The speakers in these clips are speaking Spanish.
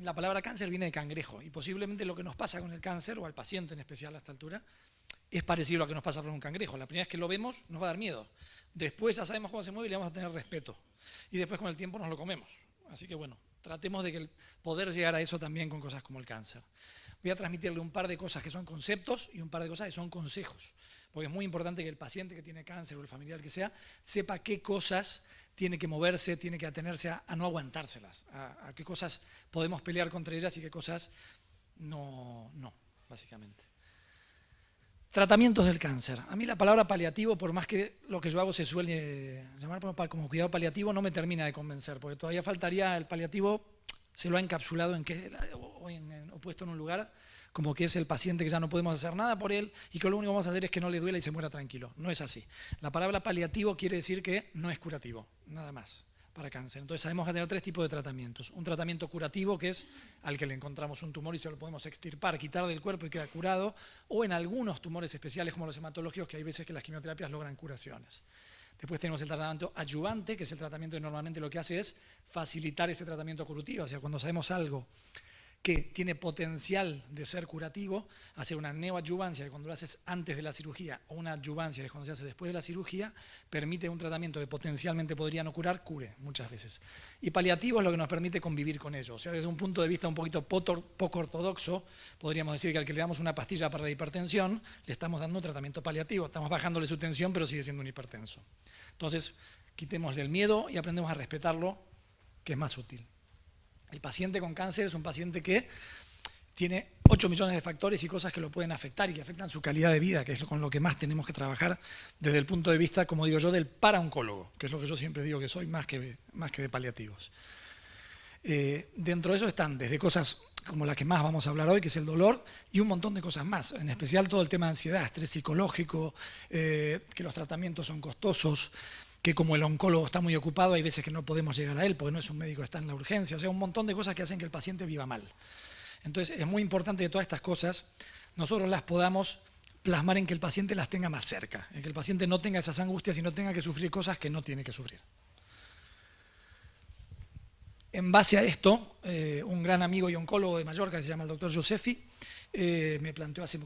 la palabra cáncer viene de cangrejo y posiblemente lo que nos pasa con el cáncer, o al paciente en especial a esta altura, es parecido a lo que nos pasa con un cangrejo. La primera vez que lo vemos nos va a dar miedo. Después ya sabemos cómo se mueve y le vamos a tener respeto. Y después con el tiempo nos lo comemos. Así que bueno, tratemos de poder llegar a eso también con cosas como el cáncer. Voy a transmitirle un par de cosas que son conceptos y un par de cosas que son consejos. Porque es muy importante que el paciente que tiene cáncer o el familiar que sea, sepa qué cosas tiene que moverse, tiene que atenerse a no aguantárselas, a qué cosas podemos pelear contra ellas y qué cosas no, básicamente. Tratamientos del cáncer. A mí la palabra paliativo, por más que lo que yo hago se suele llamar como cuidado paliativo, no me termina de convencer, porque todavía faltaría el paliativo, se lo ha encapsulado o puesto en un lugar como que es el paciente que ya no podemos hacer nada por él y que lo único que vamos a hacer es que no le duela y se muera tranquilo. No es así. La palabra paliativo quiere decir que no es curativo, nada más, para cáncer. Entonces sabemos que tener tres tipos de tratamientos. Un tratamiento curativo, que es al que le encontramos un tumor y se lo podemos extirpar, quitar del cuerpo y queda curado, o en algunos tumores especiales como los hematológicos, que hay veces que las quimioterapias logran curaciones. Después tenemos el tratamiento adyuvante, que es el tratamiento que normalmente lo que hace es facilitar ese tratamiento curativo. O sea, cuando sabemos algo que tiene potencial de ser curativo, hacer una neoadyuvancia, que cuando lo haces antes de la cirugía, o una adyuvancia, que cuando se hace después de la cirugía, permite un tratamiento que potencialmente podría no curar, cure muchas veces. Y paliativo es lo que nos permite convivir con ello. O sea, desde un punto de vista un poquito poco ortodoxo, podríamos decir que al que le damos una pastilla para la hipertensión, le estamos dando un tratamiento paliativo, estamos bajándole su tensión, pero sigue siendo un hipertenso. Entonces, quitémosle el miedo y aprendemos a respetarlo, que es más útil. El paciente con cáncer es un paciente que tiene 8 millones de factores y cosas que lo pueden afectar y que afectan su calidad de vida, que es con lo que más tenemos que trabajar desde el punto de vista, como digo yo, del paraoncólogo, que es lo que yo siempre digo que soy más que de paliativos. Dentro de eso están desde cosas como las que más vamos a hablar hoy, que es el dolor, y un montón de cosas más, en especial todo el tema de ansiedad, estrés psicológico, que los tratamientos son costosos, que como el oncólogo está muy ocupado, hay veces que no podemos llegar a él porque no es un médico que está en la urgencia, o sea, un montón de cosas que hacen que el paciente viva mal. Entonces, es muy importante que todas estas cosas nosotros las podamos plasmar en que el paciente las tenga más cerca, en que el paciente no tenga esas angustias y no tenga que sufrir cosas que no tiene que sufrir. En base a esto, un gran amigo y oncólogo de Mallorca, que se llama el doctor Josefi, me planteó hace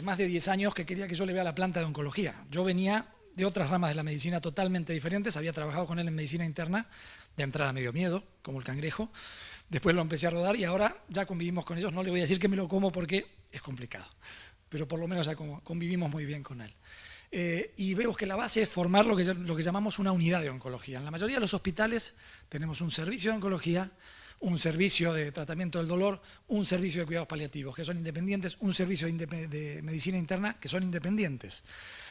más de 10 años que quería que yo le vea la planta de oncología. Yo venía de otras ramas de la medicina totalmente diferentes, había trabajado con él en medicina interna, de entrada me dio miedo, como el cangrejo, después lo empecé a rodar y ahora ya convivimos con ellos, no le voy a decir que me lo como porque es complicado, pero por lo menos ya convivimos muy bien con él. Y vemos que la base es formar lo que llamamos una unidad de oncología. En la mayoría de los hospitales tenemos un servicio de oncología, un servicio de tratamiento del dolor, un servicio de cuidados paliativos, que son independientes, un servicio de medicina interna, que son independientes.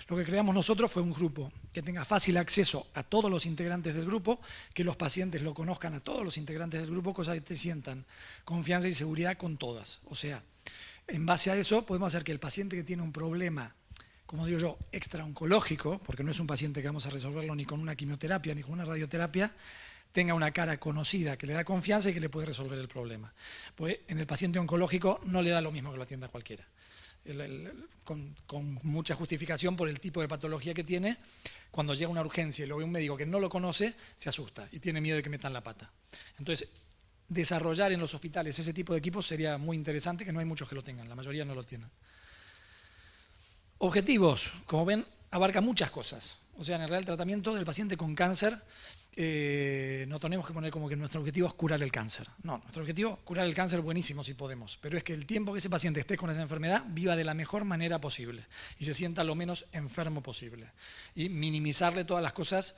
Lo que creamos nosotros fue un grupo que tenga fácil acceso a todos los integrantes del grupo, que los pacientes lo conozcan a todos los integrantes del grupo, cosa que te sientan confianza y seguridad con todas. O sea, en base a eso podemos hacer que el paciente que tiene un problema, como digo yo, extraoncológico, porque no es un paciente que vamos a resolverlo ni con una quimioterapia ni con una radioterapia, tenga una cara conocida que le da confianza y que le puede resolver el problema. Pues en el paciente oncológico no le da lo mismo que lo atienda cualquiera. Con mucha justificación por el tipo de patología que tiene, cuando llega a una urgencia y lo ve un médico que no lo conoce, se asusta y tiene miedo de que metan la pata. Entonces, desarrollar en los hospitales ese tipo de equipos sería muy interesante, que no hay muchos que lo tengan, la mayoría no lo tienen. Objetivos, como ven, abarca muchas cosas. O sea, en realidad el tratamiento del paciente con cáncer, no tenemos que poner como que nuestro objetivo es curar el cáncer. No, nuestro objetivo es curar el cáncer buenísimo si podemos, pero es que el tiempo que ese paciente esté con esa enfermedad viva de la mejor manera posible y se sienta lo menos enfermo posible. Y minimizarle todas las cosas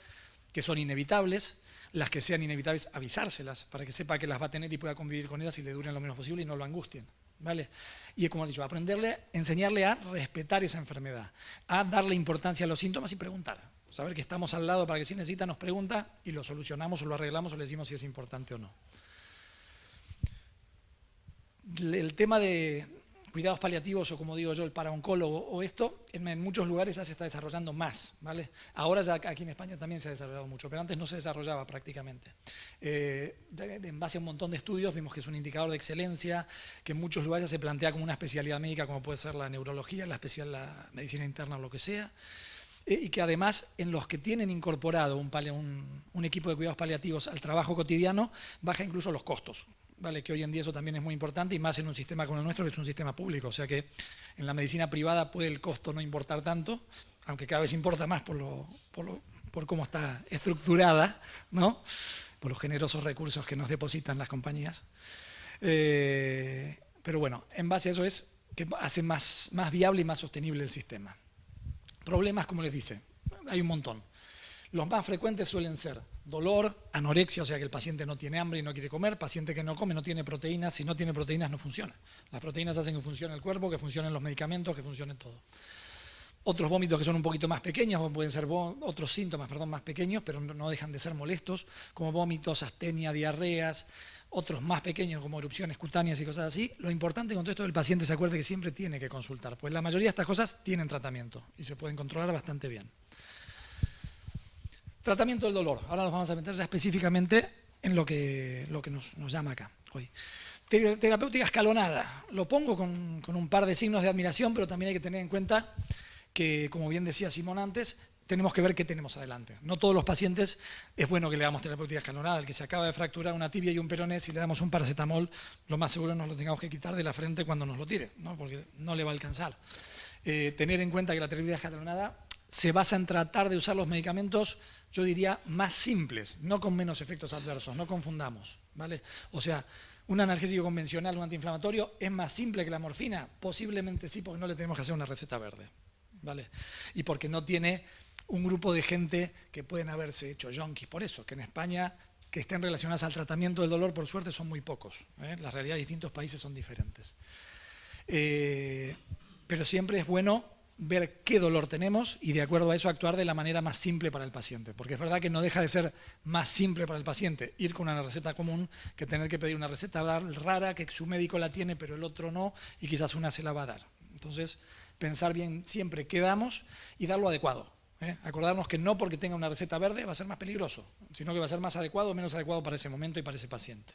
que son inevitables, las que sean inevitables avisárselas para que sepa que las va a tener y pueda convivir con ellas y le duren lo menos posible y no lo angustien. ¿Vale? Y como he dicho, enseñarle a respetar esa enfermedad, a darle importancia a los síntomas y preguntar. Saber que estamos al lado para que si necesita nos pregunta y lo solucionamos o lo arreglamos o le decimos si es importante o no. El tema de cuidados paliativos o como digo yo, el paraoncólogo o esto, en muchos lugares ya se está desarrollando más, ¿vale? Ahora ya aquí en España también se ha desarrollado mucho, pero antes no se desarrollaba prácticamente. En base a un montón de estudios vimos que es un indicador de excelencia, que en muchos lugares se plantea como una especialidad médica como puede ser la neurología, la medicina interna o lo que sea. Y que además en los que tienen incorporado un equipo de cuidados paliativos al trabajo cotidiano, baja incluso los costos. ¿vale? Que hoy en día eso también es muy importante y más en un sistema como el nuestro, que es un sistema público. O sea que en la medicina privada puede el costo no importar tanto, aunque cada vez importa más por cómo está estructurada, ¿no? Por los generosos recursos que nos depositan las compañías. Pero bueno, en base a eso es que hace más viable y más sostenible el sistema. Problemas, como les dice, hay un montón. Los más frecuentes suelen ser dolor, anorexia, o sea que el paciente no tiene hambre y no quiere comer, paciente que no come no tiene proteínas, si no tiene proteínas no funciona. Las proteínas hacen que funcione el cuerpo, que funcionen los medicamentos, que funcione todo. Otros vómitos que son un poquito más pequeños, pueden ser otros síntomas, más pequeños, pero no dejan de ser molestos, como vómitos, astenia, diarreas, otros más pequeños como erupciones cutáneas y cosas así. Lo importante con todo esto es que el paciente se acuerde que siempre tiene que consultar, pues la mayoría de estas cosas tienen tratamiento y se pueden controlar bastante bien. Tratamiento del dolor. Ahora nos vamos a meter ya específicamente en lo que nos llama acá hoy. Terapéutica escalonada. Lo pongo con un par de signos de admiración, pero también hay que tener en cuenta que, como bien decía Simón antes, tenemos que ver qué tenemos adelante. No todos los pacientes es bueno que le damos terapéutica escalonada. El que se acaba de fracturar una tibia y un peroné, si le damos un paracetamol, lo más seguro nos lo tengamos que quitar de la frente cuando nos lo tire, ¿no? Porque no le va a alcanzar. Tener en cuenta que la terapéutica escalonada se basa en tratar de usar los medicamentos, yo diría, más simples, no con menos efectos adversos, no confundamos, ¿vale? O sea, un analgésico convencional, un antiinflamatorio, ¿es más simple que la morfina? Posiblemente sí, porque no le tenemos que hacer una receta verde, ¿vale? Y porque no tiene un grupo de gente que pueden haberse hecho yonkis. Por eso, que en España, que estén relacionadas al tratamiento del dolor, por suerte, son muy pocos, ¿eh? La realidad de distintos países son diferentes. Pero siempre es bueno ver qué dolor tenemos y de acuerdo a eso actuar de la manera más simple para el paciente. Porque es verdad que no deja de ser más simple para el paciente ir con una receta común que tener que pedir una receta rara que su médico la tiene pero el otro no y quizás una se la va a dar. Entonces, pensar bien siempre qué damos y dar lo adecuado. Acordarnos que no porque tenga una receta verde va a ser más peligroso, sino que va a ser más adecuado o menos adecuado para ese momento y para ese paciente.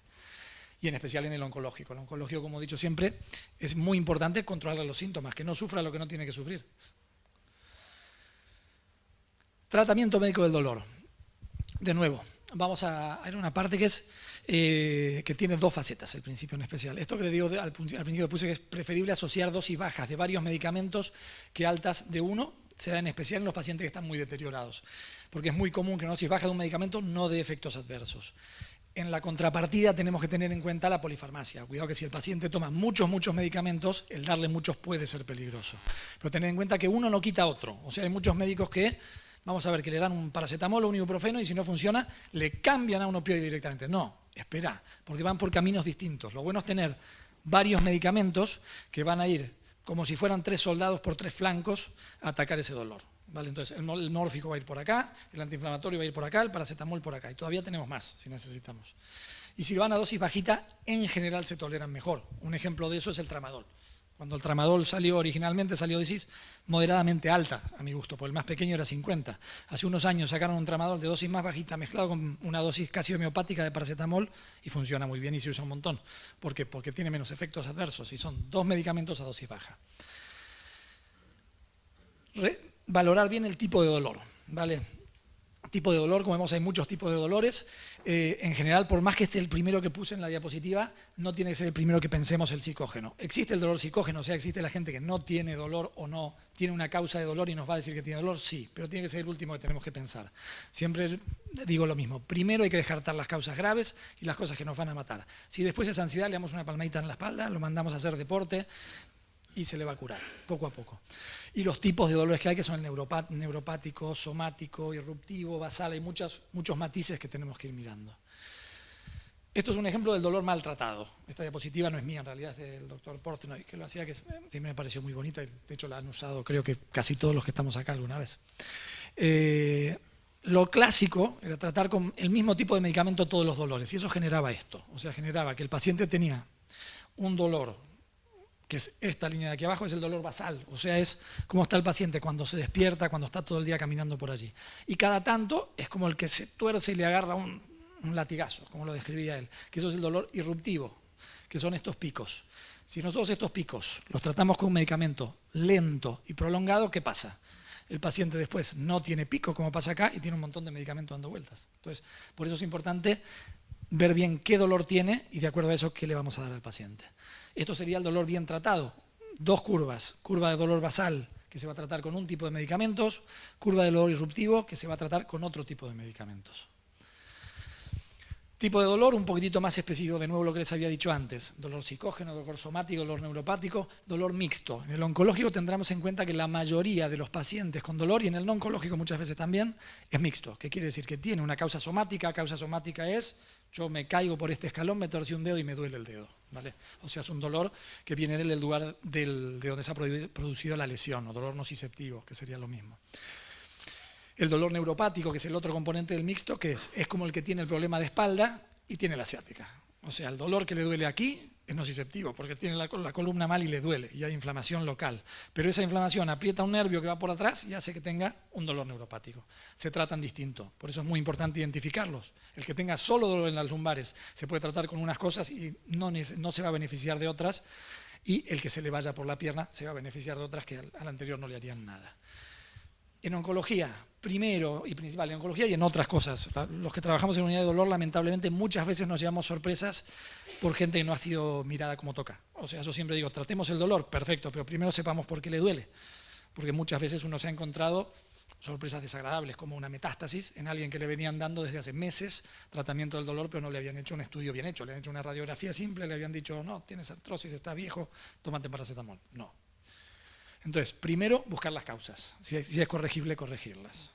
Y en especial en el oncológico. El oncológico, como he dicho siempre, es muy importante controlar los síntomas, que no sufra lo que no tiene que sufrir. Tratamiento médico del dolor. De nuevo, vamos a ver una parte que es que tiene dos facetas, el principio en especial. Esto que le digo al principio puse que es preferible asociar dosis bajas de varios medicamentos que altas de uno, se da en especial en los pacientes que están muy deteriorados, porque es muy común que una dosis baja de un medicamento no dé efectos adversos. En la contrapartida tenemos que tener en cuenta la polifarmacia. Cuidado que si el paciente toma muchos medicamentos, el darle muchos puede ser peligroso. Pero tener en cuenta que uno no quita otro. O sea, hay muchos médicos que, vamos a ver, que le dan un paracetamol o un ibuprofeno y si no funciona, le cambian a un opioide directamente. No, espera, porque van por caminos distintos. Lo bueno es tener varios medicamentos que van a ir como si fueran 3 soldados por 3 flancos a atacar ese dolor. ¿Vale? Entonces, el mórfico va a ir por acá, el antiinflamatorio va a ir por acá, el paracetamol por acá. Y todavía tenemos más, si necesitamos. Y si van a dosis bajita, en general se toleran mejor. Un ejemplo de eso es el tramadol. Cuando el tramadol salió originalmente, salió dosis moderadamente alta, a mi gusto, porque el más pequeño era 50. Hace unos años sacaron un tramadol de dosis más bajita mezclado con una dosis casi homeopática de paracetamol y funciona muy bien y se usa un montón. ¿Por qué? Porque tiene menos efectos adversos y son 2 medicamentos a dosis baja. Valorar bien el tipo de dolor, ¿vale? Tipo de dolor, como vemos hay muchos tipos de dolores. En general, por más que esté el primero que puse en la diapositiva, no tiene que ser el primero que pensemos el psicógeno. Existe el dolor psicógeno, o sea, existe la gente que no tiene dolor o no tiene una causa de dolor y nos va a decir que tiene dolor, sí, pero tiene que ser el último que tenemos que pensar. Siempre digo lo mismo, primero hay que descartar las causas graves y las cosas que nos van a matar. Si después es ansiedad, le damos una palmadita en la espalda, lo mandamos a hacer deporte y se le va a curar, poco a poco. Y los tipos de dolores que hay, que son el neuropático, somático, irruptivo, basal, hay muchos matices que tenemos que ir mirando. Esto es un ejemplo del dolor maltratado. Esta diapositiva no es mía, en realidad es del doctor Portnoy, que lo hacía, que sí me pareció muy bonita, y de hecho la han usado creo que casi todos los que estamos acá alguna vez. Lo clásico era tratar con el mismo tipo de medicamento todos los dolores, y eso generaba esto. O sea, generaba que el paciente tenía un dolor, que es esta línea de aquí abajo, es el dolor basal, o sea, es cómo está el paciente cuando se despierta, cuando está todo el día caminando por allí. Y cada tanto es como el que se tuerce y le agarra un latigazo, como lo describía él, que eso es el dolor irruptivo, que son estos picos. Si nosotros estos picos los tratamos con un medicamento lento y prolongado, ¿qué pasa? El paciente después no tiene pico, como pasa acá, y tiene un montón de medicamentos dando vueltas. Entonces, por eso es importante ver bien qué dolor tiene y de acuerdo a eso qué le vamos a dar al paciente. Esto sería el dolor bien tratado. 2 curvas, curva de dolor basal que se va a tratar con un tipo de medicamentos, curva de dolor irruptivo que se va a tratar con otro tipo de medicamentos. Tipo de dolor un poquitito más específico, de nuevo lo que les había dicho antes, dolor psicógeno, dolor somático, dolor neuropático, dolor mixto. En el oncológico tendremos en cuenta que la mayoría de los pacientes con dolor, y en el no oncológico muchas veces también, es mixto. ¿Qué quiere decir? Que tiene una causa somática es, yo me caigo por este escalón, me torcí un dedo y me duele el dedo, ¿vale? O sea, es un dolor que viene del lugar de donde se ha producido la lesión, o dolor nociceptivo, que sería lo mismo. El dolor neuropático, que es el otro componente del mixto, que es como el que tiene el problema de espalda y tiene la ciática. O sea, el dolor que le duele aquí es nociceptivo, porque tiene la columna mal y le duele, y hay inflamación local. Pero esa inflamación aprieta un nervio que va por atrás y hace que tenga un dolor neuropático. Se tratan distinto, por eso es muy importante identificarlos. El que tenga solo dolor en las lumbares se puede tratar con unas cosas y no se va a beneficiar de otras, y el que se le vaya por la pierna se va a beneficiar de otras que al anterior no le harían nada. En oncología, primero y principal, en oncología y en otras cosas. Los que trabajamos en unidad de dolor, lamentablemente, muchas veces nos llevamos sorpresas por gente que no ha sido mirada como toca. O sea, yo siempre digo, tratemos el dolor, perfecto, pero primero sepamos por qué le duele. Porque muchas veces uno se ha encontrado sorpresas desagradables, como una metástasis en alguien que le venían dando desde hace meses tratamiento del dolor, pero no le habían hecho un estudio bien hecho. Le habían hecho una radiografía simple, le habían dicho, no, tienes artrosis, estás viejo, tómate paracetamol. No. Entonces, primero, buscar las causas. Si es corregible, corregirlas.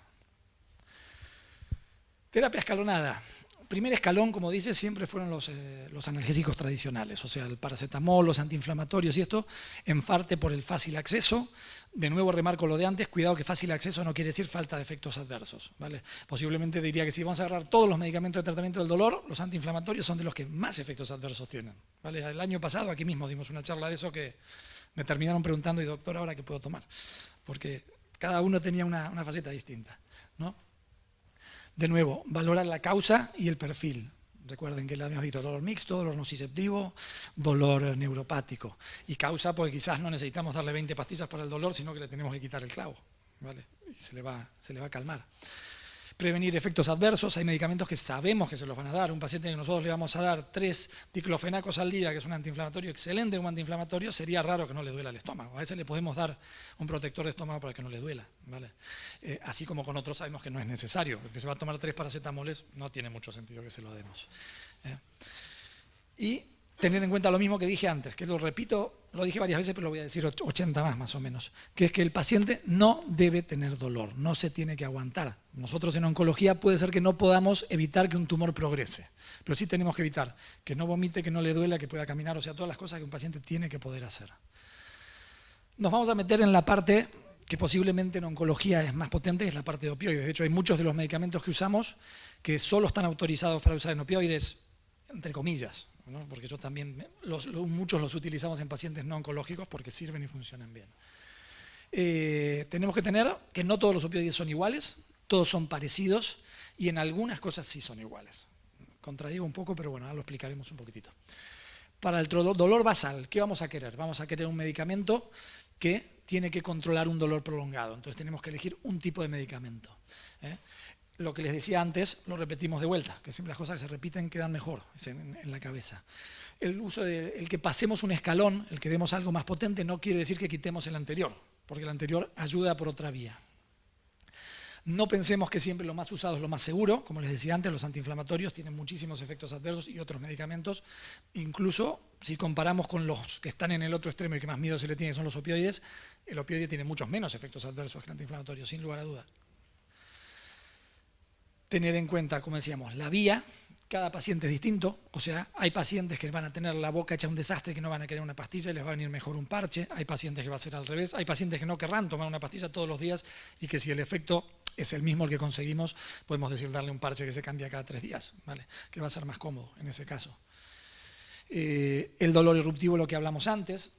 Terapia escalonada. Primer escalón, como dice, siempre fueron los analgésicos tradicionales, o sea, el paracetamol, los antiinflamatorios y esto, en parte por el fácil acceso. De nuevo remarco lo de antes, cuidado que fácil acceso no quiere decir falta de efectos adversos, ¿vale? Posiblemente diría que si vamos a agarrar todos los medicamentos de tratamiento del dolor, los antiinflamatorios son de los que más efectos adversos tienen, ¿vale? El año pasado aquí mismo dimos una charla de eso que me terminaron preguntando, y doctor, ¿ahora qué puedo tomar? Porque cada uno tenía una faceta distinta, ¿no? De nuevo, valorar la causa y el perfil. Recuerden que le habíamos dicho dolor mixto, dolor nociceptivo, dolor neuropático. Y causa, porque quizás no necesitamos darle 20 pastillas para el dolor, sino que le tenemos que quitar el clavo, ¿vale? Y se le va a calmar. Prevenir efectos adversos, hay medicamentos que sabemos que se los van a dar. Un paciente que nosotros le vamos a dar 3 diclofenacos al día, que es un antiinflamatorio excelente, un antiinflamatorio, sería raro que no le duela el estómago. A veces le podemos dar un protector de estómago para que no le duela, ¿vale? Así como con otros sabemos que no es necesario. El que se va a tomar 3 paracetamoles no tiene mucho sentido que se lo demos. Y tener en cuenta lo mismo que dije antes, que lo repito, lo dije varias veces, pero lo voy a decir 80 más o menos, que es que el paciente no debe tener dolor, no se tiene que aguantar. Nosotros en oncología puede ser que no podamos evitar que un tumor progrese, pero sí tenemos que evitar que no vomite, que no le duela, que pueda caminar, o sea, todas las cosas que un paciente tiene que poder hacer. Nos vamos a meter en la parte que posiblemente en oncología es más potente, es la parte de opioides. De hecho, hay muchos de los medicamentos que usamos que solo están autorizados para usar en opioides, entre comillas, ¿no? Porque yo también, muchos los utilizamos en pacientes no oncológicos porque sirven y funcionan bien. Tenemos que tener que no todos los opioides son iguales, todos son parecidos y en algunas cosas sí son iguales. Contradigo un poco, pero bueno, ahora lo explicaremos un poquitito. Para el dolor basal, ¿qué vamos a querer? Vamos a querer un medicamento que tiene que controlar un dolor prolongado. Entonces tenemos que elegir un tipo de medicamento. Lo que les decía antes, lo repetimos de vuelta, que siempre las cosas que se repiten quedan mejor en la cabeza. El que pasemos un escalón, el que demos algo más potente, no quiere decir que quitemos el anterior, porque el anterior ayuda por otra vía. No pensemos que siempre lo más usado es lo más seguro. Como les decía antes, los antiinflamatorios tienen muchísimos efectos adversos y otros medicamentos. Incluso si comparamos con los que están en el otro extremo y que más miedo se le tiene, son los opioides, el opioide tiene muchos menos efectos adversos que el antiinflamatorio, sin lugar a duda. Tener en cuenta, como decíamos, la vía. Cada paciente es distinto, o sea, hay pacientes que van a tener la boca hecha un desastre, que no van a querer una pastilla y les va a venir mejor un parche. Hay pacientes que va a ser al revés. Hay pacientes que no querrán tomar una pastilla todos los días y que si el efecto es el mismo el que conseguimos, podemos decir darle un parche que se cambia cada 3 días, ¿vale? Que va a ser más cómodo en ese caso. El dolor irruptivo, lo que hablamos antes,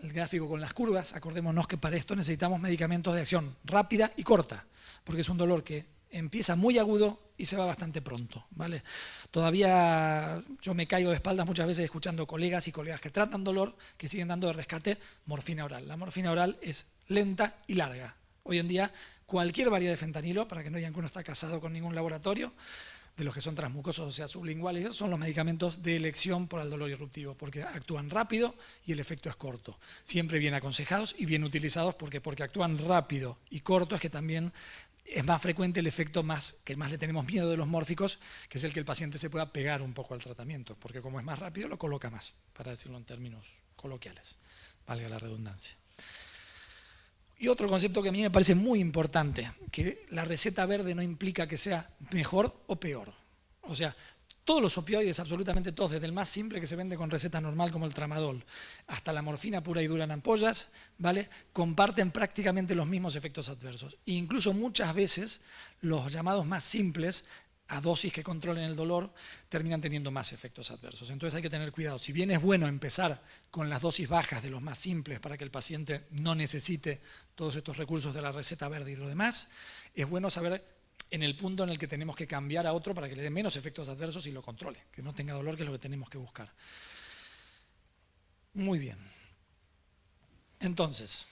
el gráfico con las curvas, acordémonos que para esto necesitamos medicamentos de acción rápida y corta, porque es un dolor que empieza muy agudo y se va bastante pronto, ¿vale? Todavía yo me caigo de espaldas muchas veces escuchando colegas y colegas que tratan dolor, que siguen dando de rescate morfina oral. La morfina oral es lenta y larga. Hoy en día cualquier variedad de fentanilo, para que no digan que uno está casado con ningún laboratorio, de los que son transmucosos, o sea, sublinguales, esos son los medicamentos de elección para el dolor irruptivo, porque actúan rápido y el efecto es corto. Siempre bien aconsejados y bien utilizados, porque actúan rápido y corto, es que también es más frecuente el efecto que más le tenemos miedo de los mórficos, que es el que el paciente se pueda pegar un poco al tratamiento, porque como es más rápido, lo coloca más, para decirlo en términos coloquiales, valga la redundancia. Y otro concepto que a mí me parece muy importante, que la receta verde no implica que sea mejor o peor. O sea, todos los opioides, absolutamente todos, desde el más simple que se vende con receta normal como el tramadol, hasta la morfina pura y dura en ampollas, ¿vale?, comparten prácticamente los mismos efectos adversos. E incluso muchas veces los llamados más simples, a dosis que controlen el dolor, terminan teniendo más efectos adversos. Entonces hay que tener cuidado. Si bien es bueno empezar con las dosis bajas de los más simples para que el paciente no necesite todos estos recursos de la receta verde y lo demás, es bueno saber en el punto en el que tenemos que cambiar a otro para que le dé menos efectos adversos y lo controle, que no tenga dolor, que es lo que tenemos que buscar. Muy bien. Entonces,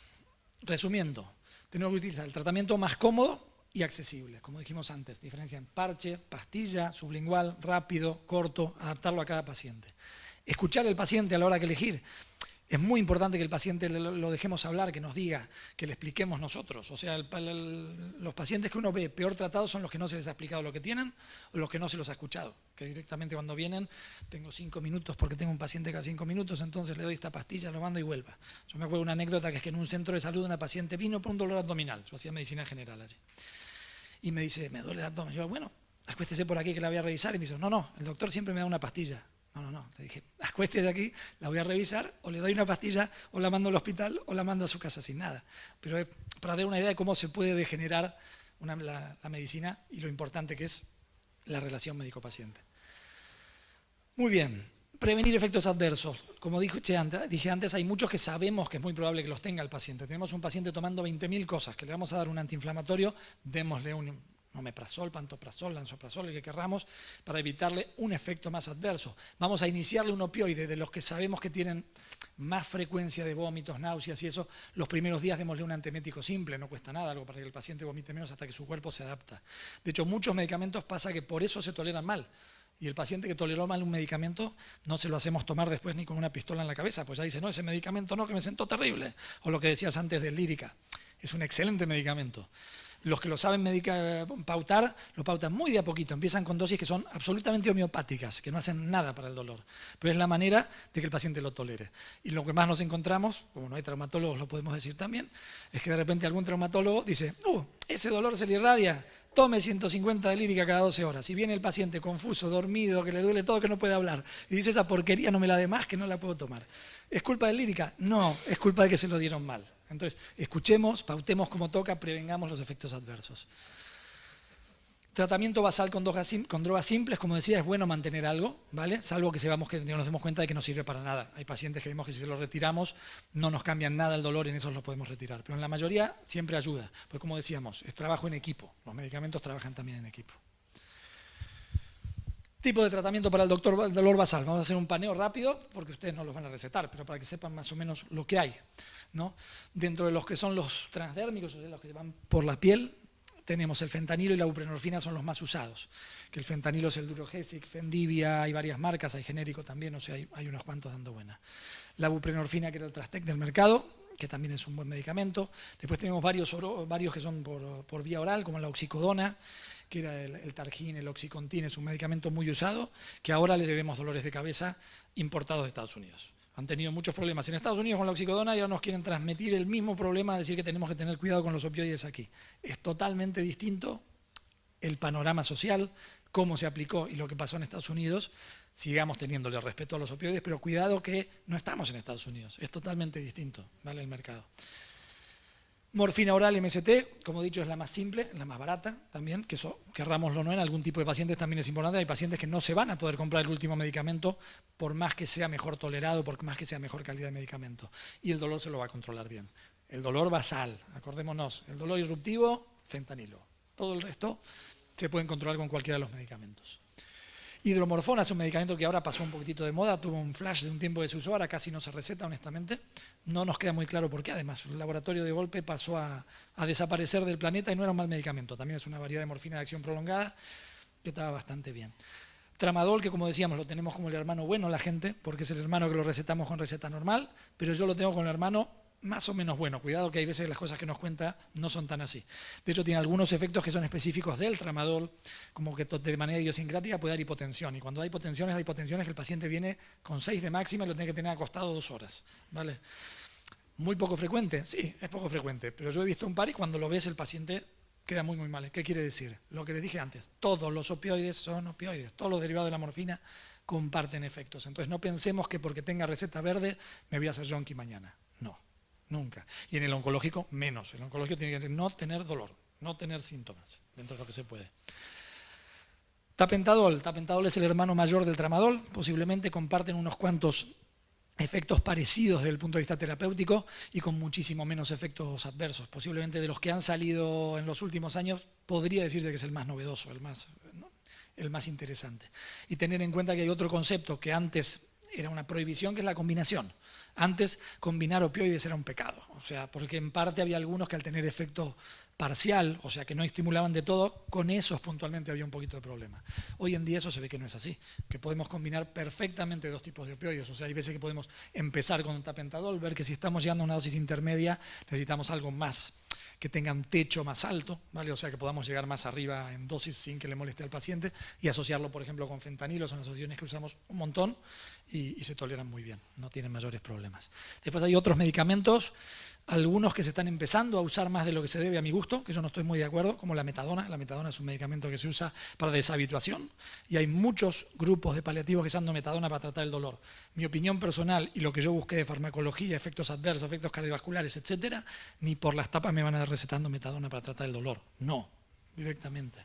resumiendo, tenemos que utilizar el tratamiento más cómodo y accesible, como dijimos antes, diferencia en parche, pastilla, sublingual, rápido, corto, adaptarlo a cada paciente. Escuchar al paciente a la hora que elegir. Es muy importante que el paciente lo dejemos hablar, que nos diga, que le expliquemos nosotros. O sea, los pacientes que uno ve peor tratados son los que no se les ha explicado lo que tienen o los que no se los ha escuchado. Que directamente cuando vienen, tengo 5 minutos porque tengo un paciente cada 5 minutos, entonces le doy esta pastilla, lo mando y vuelva. Yo me acuerdo una anécdota que es que en un centro de salud una paciente vino por un dolor abdominal. Yo hacía medicina general allí. Y me dice, me duele el abdomen. Yo, bueno, acuéstese por aquí que la voy a revisar. Y me dice, no, el doctor siempre me da una pastilla. No. Le dije, acuéstese aquí, la voy a revisar, o le doy una pastilla, o la mando al hospital, o la mando a su casa sin nada. Pero para dar una idea de cómo se puede degenerar la medicina y lo importante que es la relación médico-paciente. Muy bien, prevenir efectos adversos. Como dije antes, hay muchos que sabemos que es muy probable que los tenga el paciente. Tenemos un paciente tomando 20.000 cosas, que le vamos a dar un antiinflamatorio, démosle un omeprazol, pantoprazol, lansoprazol, el que querramos, para evitarle un efecto más adverso. Vamos a iniciarle un opioide de los que sabemos que tienen más frecuencia de vómitos, náuseas y eso. Los primeros días démosle un antiemético simple, no cuesta nada, algo para que el paciente vomite menos hasta que su cuerpo se adapta. De hecho, muchos medicamentos pasa que por eso se toleran mal. Y el paciente que toleró mal un medicamento no se lo hacemos tomar después ni con una pistola en la cabeza, pues ya dice, no, ese medicamento no, que me sentó terrible. O lo que decías antes del Lírica, es un excelente medicamento. Los que lo saben pautar, lo pautan muy de a poquito, empiezan con dosis que son absolutamente homeopáticas, que no hacen nada para el dolor. Pero es la manera de que el paciente lo tolere. Y lo que más nos encontramos, como no hay traumatólogos, lo podemos decir también, es que de repente algún traumatólogo dice, ese dolor se le irradia, tome 150 de Lírica cada 12 horas. Y viene el paciente confuso, dormido, que le duele todo, que no puede hablar. Y dice, esa porquería no me la dé más, que no la puedo tomar. ¿Es culpa de Lírica? No, es culpa de que se lo dieron mal. Entonces, escuchemos, pautemos como toca, prevengamos los efectos adversos. Tratamiento basal con drogas simples, como decía, es bueno mantener algo, ¿vale? Salvo que nos demos cuenta de que no sirve para nada. Hay pacientes que vemos que si se los retiramos no nos cambian nada el dolor, en esos los podemos retirar. Pero en la mayoría siempre ayuda, porque como decíamos, es trabajo en equipo. Los medicamentos trabajan también en equipo. Tipo de tratamiento para el dolor basal. Vamos a hacer un paneo rápido, porque ustedes no los van a recetar, pero para que sepan más o menos lo que hay, ¿no? Dentro de los que son los transdérmicos, o sea, los que van por la piel, tenemos el fentanilo y la buprenorfina, son los más usados. Que el fentanilo es el Durogesic, Fendivia, hay varias marcas, hay genérico también, o sea, hay unos cuantos dando buena. La buprenorfina, que era el Trastec del mercado, que también es un buen medicamento. Después tenemos varios que son por vía oral, como la oxicodona, que era el Targin, el Oxycontin, es un medicamento muy usado, que ahora le debemos dolores de cabeza importados de Estados Unidos. Han tenido muchos problemas en Estados Unidos con la oxicodona y ahora nos quieren transmitir el mismo problema, decir que tenemos que tener cuidado con los opioides aquí. Es totalmente distinto el panorama social, cómo se aplicó y lo que pasó en Estados Unidos. Sigamos teniéndole respeto a los opioides, pero cuidado que no estamos en Estados Unidos. Es totalmente distinto, ¿vale? El mercado. Morfina oral MST, como he dicho, es la más simple, la más barata también, que eso, querrámoslo o no, en algún tipo de pacientes también es importante. Hay pacientes que no se van a poder comprar el último medicamento por más que sea mejor tolerado, por más que sea mejor calidad de medicamento. Y el dolor se lo va a controlar bien. El dolor basal, acordémonos, el dolor irruptivo, fentanilo. Todo el resto se pueden controlar con cualquiera de los medicamentos. Hidromorfona es un medicamento que ahora pasó un poquitito de moda, tuvo un flash de un tiempo de su uso, ahora casi no se receta, honestamente. No nos queda muy claro por qué, además. El laboratorio de golpe pasó a desaparecer del planeta y no era un mal medicamento. También es una variedad de morfina de acción prolongada que estaba bastante bien. Tramadol, que como decíamos, lo tenemos como el hermano bueno la gente, porque es el hermano que lo recetamos con receta normal, pero yo lo tengo con el hermano más o menos bueno. Cuidado que hay veces las cosas que nos cuenta no son tan así. De hecho, tiene algunos efectos que son específicos del tramadol, como que de manera idiosincrática puede dar hipotensión. Y cuando hay hipotensiones que el paciente viene con 6 de máxima y lo tiene que tener acostado 2 horas. ¿Vale? Muy poco frecuente, sí, es poco frecuente, pero yo he visto un par y cuando lo ves el paciente queda muy mal. ¿Qué quiere decir? Lo que les dije antes, todos los opioides son opioides, todos los derivados de la morfina comparten efectos. Entonces no pensemos que porque tenga receta verde me voy a hacer yonki mañana. No, nunca. Y en el oncológico menos. El oncológico tiene que no tener dolor, no tener síntomas, dentro de lo que se puede. Tapentadol. Tapentadol es el hermano mayor del tramadol, posiblemente comparten unos cuantos efectos parecidos desde el punto de vista terapéutico y con muchísimo menos efectos adversos. Posiblemente de los que han salido en los últimos años, podría decirse que es el más novedoso, el más interesante. Y tener en cuenta que hay otro concepto que antes era una prohibición, que es la combinación. Antes combinar opioides era un pecado, o sea, porque en parte había algunos que al tener efecto parcial, o sea, que no estimulaban de todo, con esos puntualmente había un poquito de problema. Hoy en día eso se ve que no es así, que podemos combinar perfectamente 2 tipos de opioides, o sea, hay veces que podemos empezar con un tapentadol, ver que si estamos llegando a una dosis intermedia necesitamos algo más, que tenga un techo más alto, ¿vale? O sea, que podamos llegar más arriba en dosis sin que le moleste al paciente y asociarlo, por ejemplo, con fentanilo, son asociaciones que usamos un montón y se toleran muy bien, no tienen mayores problemas. Después hay otros medicamentos, algunos que se están empezando a usar más de lo que se debe a mi gusto, que yo no estoy muy de acuerdo, como la metadona. La metadona es un medicamento que se usa para deshabituación y hay muchos grupos de paliativos que están dando metadona para tratar el dolor. Mi opinión personal y lo que yo busqué de farmacología, efectos adversos, efectos cardiovasculares, etcétera, ni por las tapas me van a dar recetando metadona para tratar el dolor. No, directamente.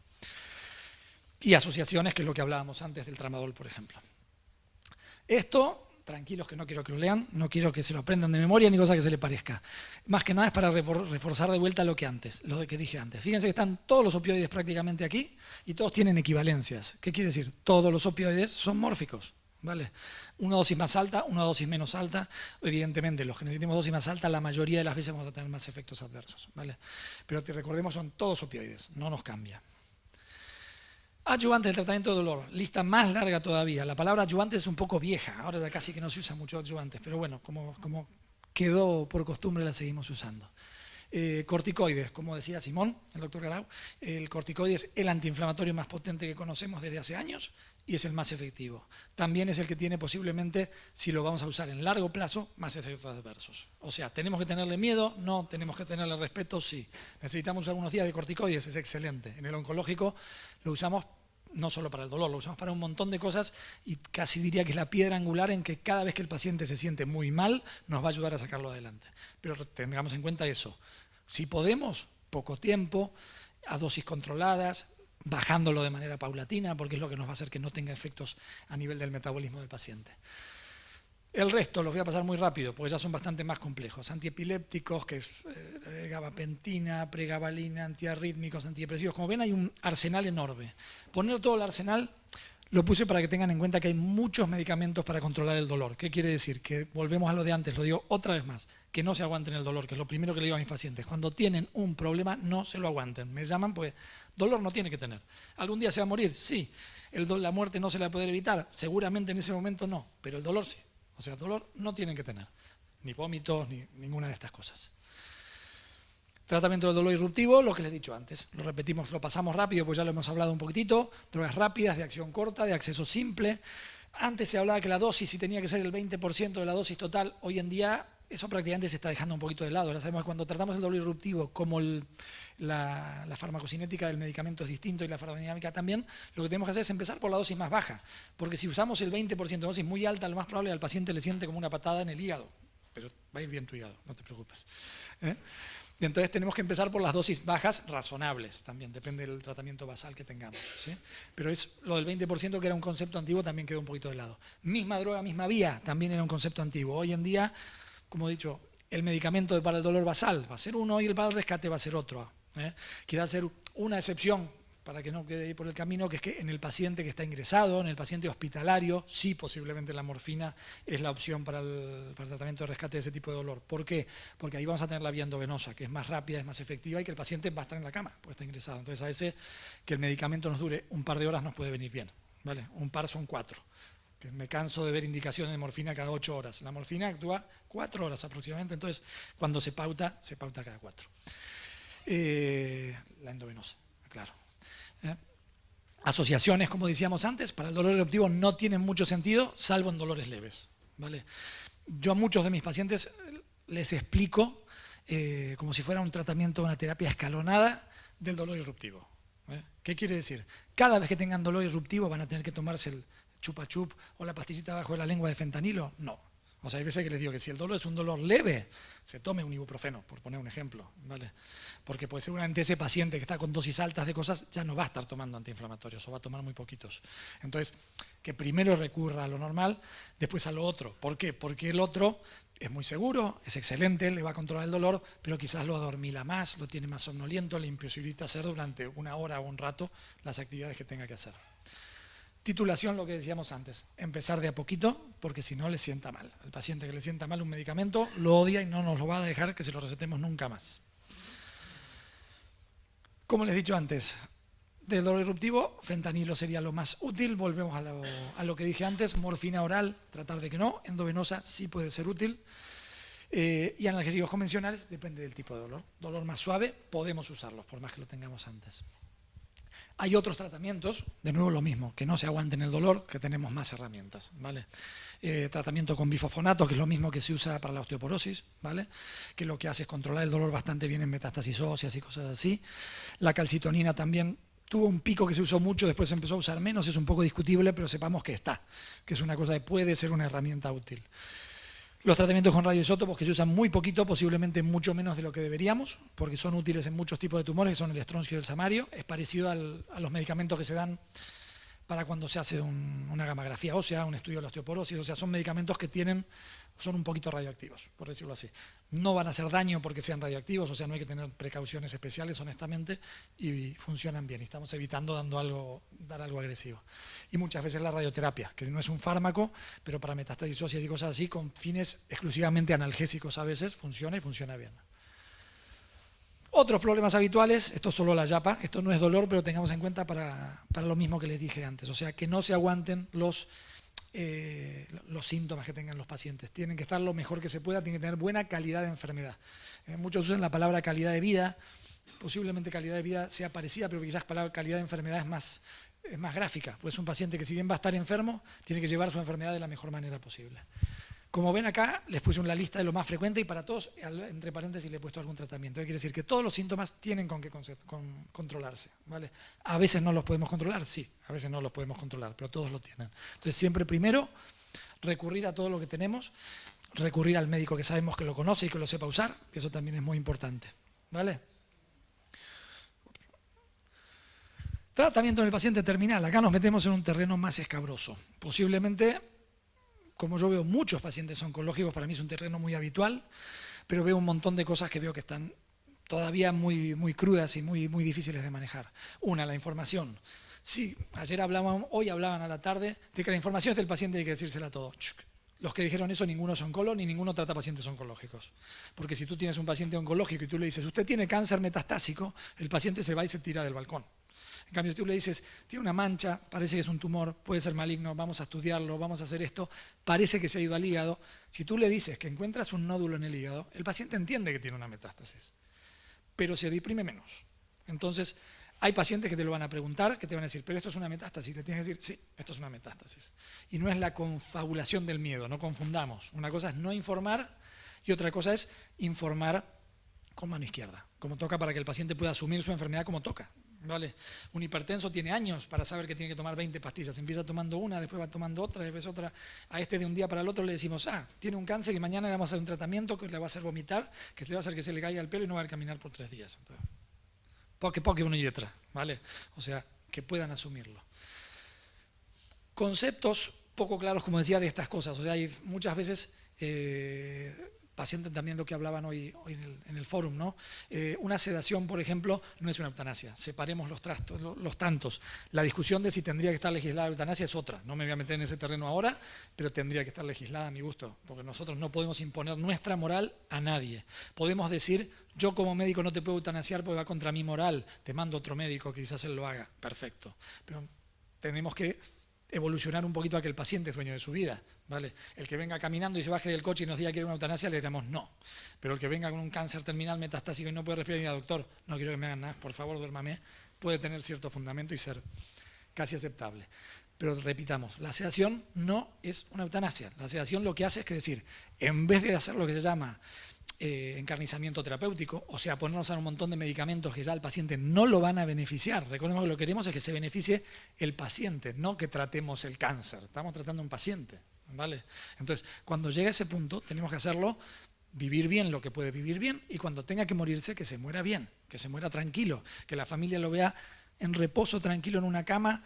Y asociaciones, que es lo que hablábamos antes del tramadol, por ejemplo. Esto, tranquilos que no quiero que lo lean, no quiero que se lo aprendan de memoria ni cosa que se le parezca. Más que nada es para reforzar de vuelta lo que que dije antes. Fíjense que están todos los opioides prácticamente aquí y todos tienen equivalencias. ¿Qué quiere decir? Todos los opioides son mórficos, ¿vale? Una dosis más alta, una dosis menos alta. Evidentemente, los que necesitemos dosis más alta, la mayoría de las veces vamos a tener más efectos adversos, ¿vale? Pero recordemos, son todos opioides, no nos cambia. Adyuvantes del tratamiento de dolor, lista más larga todavía. La palabra adyuvante es un poco vieja, ahora ya casi que no se usa mucho adyuvantes, pero bueno, como quedó por costumbre la seguimos usando. Corticoides, como decía Simón, el doctor Garau, el corticoide es el antiinflamatorio más potente que conocemos desde hace años y es el más efectivo. También es el que tiene posiblemente, si lo vamos a usar en largo plazo, más efectos adversos. O sea, ¿tenemos que tenerle miedo? No. ¿Tenemos que tenerle respeto? Sí. ¿Necesitamos usar unos días de corticoides? Es excelente. En el oncológico lo usamos no solo para el dolor, lo usamos para un montón de cosas y casi diría que es la piedra angular en que cada vez que el paciente se siente muy mal nos va a ayudar a sacarlo adelante. Pero tengamos en cuenta eso. Si podemos, poco tiempo, a dosis controladas, bajándolo de manera paulatina, porque es lo que nos va a hacer que no tenga efectos a nivel del metabolismo del paciente. El resto los voy a pasar muy rápido, porque ya son bastante más complejos. Antiepilépticos, que es gabapentina, pregabalina, antiarrítmicos, antidepresivos. Como ven, hay un arsenal enorme. Poner todo el arsenal lo puse para que tengan en cuenta que hay muchos medicamentos para controlar el dolor. ¿Qué quiere decir? Que volvemos a lo de antes, lo digo otra vez más, que no se aguanten el dolor, que es lo primero que le digo a mis pacientes. Cuando tienen un problema, no se lo aguanten. Me llaman, pues dolor no tiene que tener. ¿Algún día se va a morir? Sí. La muerte no se la va a poder evitar. Seguramente en ese momento no, pero el dolor sí. O sea, dolor no tienen que tener, ni vómitos, ni ninguna de estas cosas. Tratamiento del dolor irruptivo, lo que les he dicho antes. Lo repetimos, lo pasamos rápido, pues ya lo hemos hablado un poquitito. Drogas rápidas, de acción corta, de acceso simple. Antes se hablaba que la dosis, si tenía que ser el 20% de la dosis total, hoy en día eso prácticamente se está dejando un poquito de lado. Ahora sabemos que cuando tratamos el dolor irruptivo, como la farmacocinética del medicamento es distinto y la farmacodinámica también, lo que tenemos que hacer es empezar por la dosis más baja. Porque si usamos el 20% de dosis muy alta, lo más probable es que al paciente le siente como una patada en el hígado. Pero va a ir bien tu hígado, no te preocupes. Y entonces tenemos que empezar por las dosis bajas razonables, también depende del tratamiento basal que tengamos, ¿sí? Pero es lo del 20% que era un concepto antiguo, también quedó un poquito de lado. Misma droga, misma vía, también era un concepto antiguo. Hoy en día, como he dicho, el medicamento para el dolor basal va a ser uno y el para el rescate va a ser otro. Quizás ser una excepción para que no quede ahí por el camino, que es que en el paciente que está ingresado, en el paciente hospitalario, sí posiblemente la morfina es la opción para el tratamiento de rescate de ese tipo de dolor. ¿Por qué? Porque ahí vamos a tener la vía endovenosa, que es más rápida, es más efectiva y que el paciente va a estar en la cama, porque está ingresado. Entonces a veces que el medicamento nos dure un par de horas nos puede venir bien, ¿vale? Un par son 4. Que me canso de ver indicaciones de morfina cada 8 horas. La morfina actúa 4 horas aproximadamente, entonces cuando se pauta cada 4. La endovenosa, claro. Asociaciones, como decíamos antes, para el dolor eruptivo no tienen mucho sentido, salvo en dolores leves, ¿vale? Yo a muchos de mis pacientes les explico como si fuera un tratamiento, una terapia escalonada del dolor eruptivo. ¿Qué quiere decir? Cada vez que tengan dolor eruptivo van a tener que tomarse el chupa chup o la pastillita bajo de la lengua de fentanilo. No. O sea, hay veces que les digo que si el dolor es un dolor leve, se tome un ibuprofeno, por poner un ejemplo, ¿vale? Porque pues seguramente ese paciente que está con dosis altas de cosas ya no va a estar tomando antiinflamatorios o va a tomar muy poquitos. Entonces, que primero recurra a lo normal, después a lo otro. ¿Por qué? Porque el otro es muy seguro, es excelente, le va a controlar el dolor, pero quizás lo adormila más, lo tiene más somnoliento, le imposibilita hacer durante una hora o un rato las actividades que tenga que hacer. Titulación, lo que decíamos antes, empezar de a poquito, porque si no le sienta mal. El paciente que le sienta mal un medicamento lo odia y no nos lo va a dejar que se lo recetemos nunca más. Como les he dicho antes, del dolor eruptivo, fentanilo sería lo más útil. Volvemos a lo que dije antes, morfina oral, tratar de que no, endovenosa sí puede ser útil. Y analgésicos convencionales, depende del tipo de dolor. Dolor más suave, podemos usarlos, por más que lo tengamos antes. Hay otros tratamientos, de nuevo lo mismo, que no se aguanten el dolor, que tenemos más herramientas, ¿vale? Tratamiento con bifosfonato, que es lo mismo que se usa para la osteoporosis, ¿vale? Que lo que hace es controlar el dolor bastante bien en metástasis óseas y cosas así. La calcitonina también tuvo un pico que se usó mucho, después se empezó a usar menos, es un poco discutible, pero sepamos que está, que es una cosa que puede ser una herramienta útil. Los tratamientos con radioisótopos que se usan muy poquito, posiblemente mucho menos de lo que deberíamos, porque son útiles en muchos tipos de tumores, que son el estroncio y el samario. Es parecido a los medicamentos que se dan para cuando se hace una gammagrafía ósea, un estudio de la osteoporosis. O sea, son medicamentos que son un poquito radioactivos, por decirlo así. No van a hacer daño porque sean radioactivos, o sea, no hay que tener precauciones especiales, honestamente, y funcionan bien. Y estamos evitando dar algo agresivo. Y muchas veces la radioterapia, que no es un fármaco, pero para metástasis óseas y cosas así, con fines exclusivamente analgésicos a veces, funciona y funciona bien. Otros problemas habituales, esto es solo la yapa, esto no es dolor, pero tengamos en cuenta para lo mismo que les dije antes, o sea, que no se aguanten los síntomas que tengan los pacientes. Tienen que estar lo mejor que se pueda, tienen que tener buena calidad de enfermedad. Muchos usan la palabra calidad de vida, posiblemente calidad de vida sea parecida, pero quizás la palabra calidad de enfermedad es más gráfica, pues es un paciente que si bien va a estar enfermo, tiene que llevar su enfermedad de la mejor manera posible. Como ven acá, les puse una lista de lo más frecuente y para todos, entre paréntesis, le he puesto algún tratamiento. Quiere decir que todos los síntomas tienen con qué controlarse, ¿vale? A veces no los podemos controlar, sí, a veces no los podemos controlar, pero todos lo tienen. Entonces, siempre primero, recurrir a todo lo que tenemos, recurrir al médico que sabemos que lo conoce y que lo sepa usar, que eso también es muy importante, ¿vale? Tratamiento en el paciente terminal. Acá nos metemos en un terreno más escabroso. Posiblemente, como yo veo muchos pacientes oncológicos, para mí es un terreno muy habitual, pero veo un montón de cosas que veo que están todavía muy, muy crudas y muy, muy difíciles de manejar. Una, la información. Sí, hoy hablaban a la tarde de que la información es del paciente y hay que decírsela todo. Los que dijeron eso, ninguno es oncólogo ni ninguno trata pacientes oncológicos. Porque si tú tienes un paciente oncológico y tú le dices, usted tiene cáncer metastásico, el paciente se va y se tira del balcón. En cambio, si tú le dices, tiene una mancha, parece que es un tumor, puede ser maligno, vamos a estudiarlo, vamos a hacer esto, parece que se ha ido al hígado. Si tú le dices que encuentras un nódulo en el hígado, el paciente entiende que tiene una metástasis, pero se deprime menos. Entonces, hay pacientes que te lo van a preguntar, que te van a decir, pero esto es una metástasis. Le tienes que decir, sí, esto es una metástasis. Y no es la confabulación del miedo, no confundamos. Una cosa es no informar y otra cosa es informar con mano izquierda, como toca para que el paciente pueda asumir su enfermedad como toca. ¿Vale? Un hipertenso tiene años para saber que tiene que tomar 20 pastillas. Empieza tomando una, después va tomando otra, después otra. A este de un día para el otro le decimos, tiene un cáncer y mañana le vamos a hacer un tratamiento que le va a hacer vomitar, que le va a hacer que se le caiga el pelo y no va a caminar por 3 días. Entonces, poque una y otra, ¿vale? O sea, que puedan asumirlo. Conceptos poco claros, como decía, de estas cosas. O sea, hay muchas veces pacientes también lo que hablaban hoy en el fórum, ¿no? Una sedación, por ejemplo, no es una eutanasia. Separemos los tantos. La discusión de si tendría que estar legislada la eutanasia es otra. No me voy a meter en ese terreno ahora, pero tendría que estar legislada a mi gusto, porque nosotros no podemos imponer nuestra moral a nadie. Podemos decir, yo como médico no te puedo eutanasiar porque va contra mi moral, te mando otro médico que quizás él lo haga. Perfecto. Pero tenemos que evolucionar un poquito a que el paciente es dueño de su vida. ¿Vale? El que venga caminando y se baje del coche y nos diga que quiere una eutanasia, le diremos no. Pero el que venga con un cáncer terminal metastásico y no puede respirar y diga, doctor, no quiero que me hagan nada, por favor, duérmame, puede tener cierto fundamento y ser casi aceptable. Pero repitamos, la sedación no es una eutanasia. La sedación lo que hace es que decir, en vez de hacer lo que se llama encarnizamiento terapéutico, o sea, ponernos a un montón de medicamentos que ya al paciente no lo van a beneficiar. Recordemos que lo que queremos es que se beneficie el paciente, no que tratemos el cáncer. Estamos tratando a un paciente. ¿Vale? Entonces, cuando llegue a ese punto, tenemos que hacerlo, vivir bien lo que puede vivir bien, y cuando tenga que morirse, que se muera bien, que se muera tranquilo, que la familia lo vea en reposo, tranquilo, en una cama,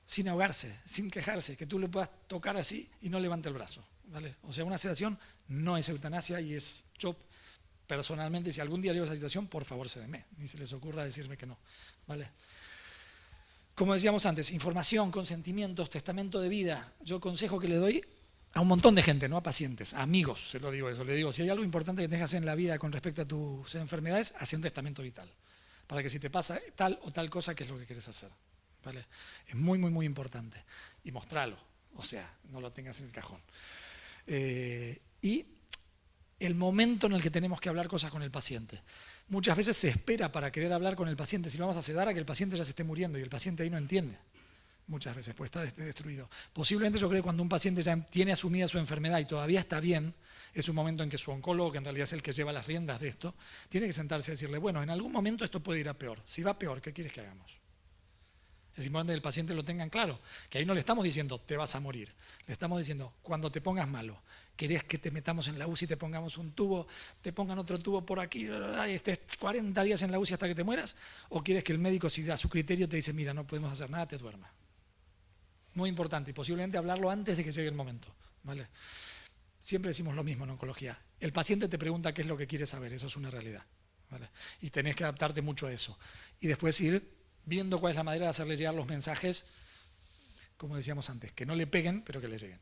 sin ahogarse, sin quejarse, que tú le puedas tocar así y no levante el brazo. ¿Vale? O sea, una sedación no es eutanasia y es yo, personalmente, si algún día llego a esa situación, por favor, cédeme, ni se les ocurra decirme que no. ¿Vale? Como decíamos antes, información, consentimientos, testamento de vida. Yo consejo que le doy a un montón de gente, no a pacientes, a amigos, se lo digo eso. Le digo, si hay algo importante que tengas que hacer en la vida con respecto a tus enfermedades, haz un testamento vital. Para que si te pasa tal o tal cosa, ¿qué es lo que quieres hacer? ¿Vale? Es muy, muy, muy importante. Y mostralo, o sea, no lo tengas en el cajón. Y el momento en el que tenemos que hablar cosas con el paciente. Muchas veces se espera para querer hablar con el paciente, si lo vamos a sedar, a que el paciente ya se esté muriendo y el paciente ahí no entiende. Muchas veces, pues está destruido. Posiblemente yo creo que cuando un paciente ya tiene asumida su enfermedad y todavía está bien, es un momento en que su oncólogo, que en realidad es el que lleva las riendas de esto, tiene que sentarse y decirle, bueno, en algún momento esto puede ir a peor. Si va peor, ¿qué quieres que hagamos? Es importante que el paciente lo tenga claro, que ahí no le estamos diciendo, te vas a morir. Le estamos diciendo, cuando te pongas malo, ¿querés que te metamos en la UCI, te pongamos un tubo, te pongan otro tubo por aquí, y estés 40 días en la UCI hasta que te mueras? ¿O quieres que el médico, si da su criterio, te dice, mira, no podemos hacer nada, te duerma? Muy importante, y posiblemente hablarlo antes de que llegue el momento. ¿Vale? Siempre decimos lo mismo en oncología. El paciente te pregunta qué es lo que quiere saber, eso es una realidad. ¿Vale? Y tenés que adaptarte mucho a eso. Y después ir viendo cuál es la manera de hacerle llegar los mensajes, como decíamos antes, que no le peguen, pero que le lleguen.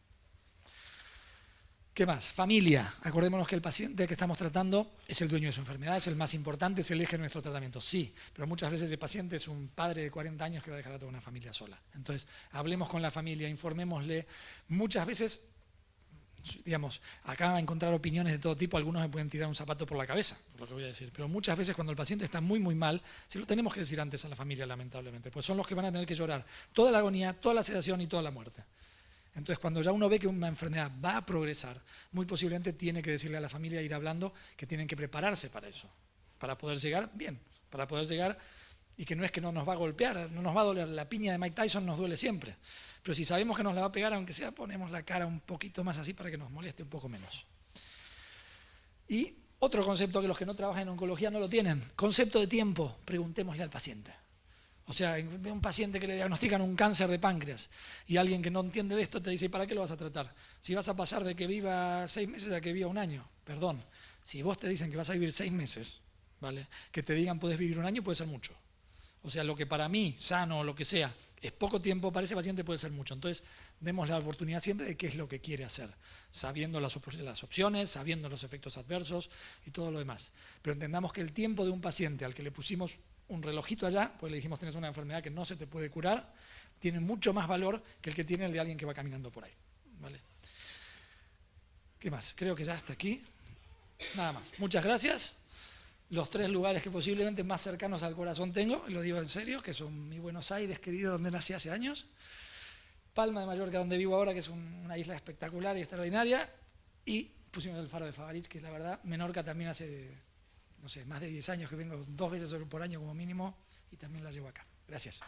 ¿Qué más? Familia. Acordémonos que el paciente que estamos tratando es el dueño de su enfermedad, es el más importante, es el eje de nuestro tratamiento. Sí, pero muchas veces el paciente es un padre de 40 años que va a dejar a toda una familia sola. Entonces, hablemos con la familia, informémosle. Muchas veces, digamos, acá va a encontrar opiniones de todo tipo, algunos me pueden tirar un zapato por la cabeza, por lo que voy a decir, pero muchas veces cuando el paciente está muy, muy mal, se lo tenemos que decir antes a la familia, lamentablemente, pues son los que van a tener que llorar toda la agonía, toda la sedación y toda la muerte. Entonces, cuando ya uno ve que una enfermedad va a progresar, muy posiblemente tiene que decirle a la familia, ir hablando, que tienen que prepararse para eso, para poder llegar bien, para poder llegar, y que no es que no nos va a golpear, no nos va a doler, la piña de Mike Tyson nos duele siempre, pero si sabemos que nos la va a pegar, aunque sea, ponemos la cara un poquito más así para que nos moleste un poco menos. Y otro concepto que los que no trabajan en oncología no lo tienen, concepto de tiempo, preguntémosle al paciente. O sea, un paciente que le diagnostican un cáncer de páncreas y alguien que no entiende de esto te dice, ¿para qué lo vas a tratar? Si vas a pasar de que viva 6 meses a que viva un año. Perdón, si vos te dicen que vas a vivir 6 meses, ¿vale? Que te digan puedes vivir un año puede ser mucho. O sea, lo que para mí, sano o lo que sea, es poco tiempo, para ese paciente puede ser mucho. Entonces, demos la oportunidad siempre de qué es lo que quiere hacer, sabiendo las opciones, sabiendo los efectos adversos y todo lo demás. Pero entendamos que el tiempo de un paciente al que le pusimos un relojito allá, pues le dijimos tienes una enfermedad que no se te puede curar, tiene mucho más valor que el que tiene el de alguien que va caminando por ahí. ¿Vale? ¿Qué más? Creo que ya hasta aquí. Nada más. Muchas gracias. Los 3 lugares que posiblemente más cercanos al corazón tengo, y lo digo en serio, que son mi Buenos Aires, querido, donde nací hace años, Palma de Mallorca, donde vivo ahora, que es una isla espectacular y extraordinaria, y pusimos el Faro de Favarich, que la verdad, Menorca también hace, no sé, más de 10 años que vengo 2 veces por año como mínimo, y también la llevo acá. Gracias.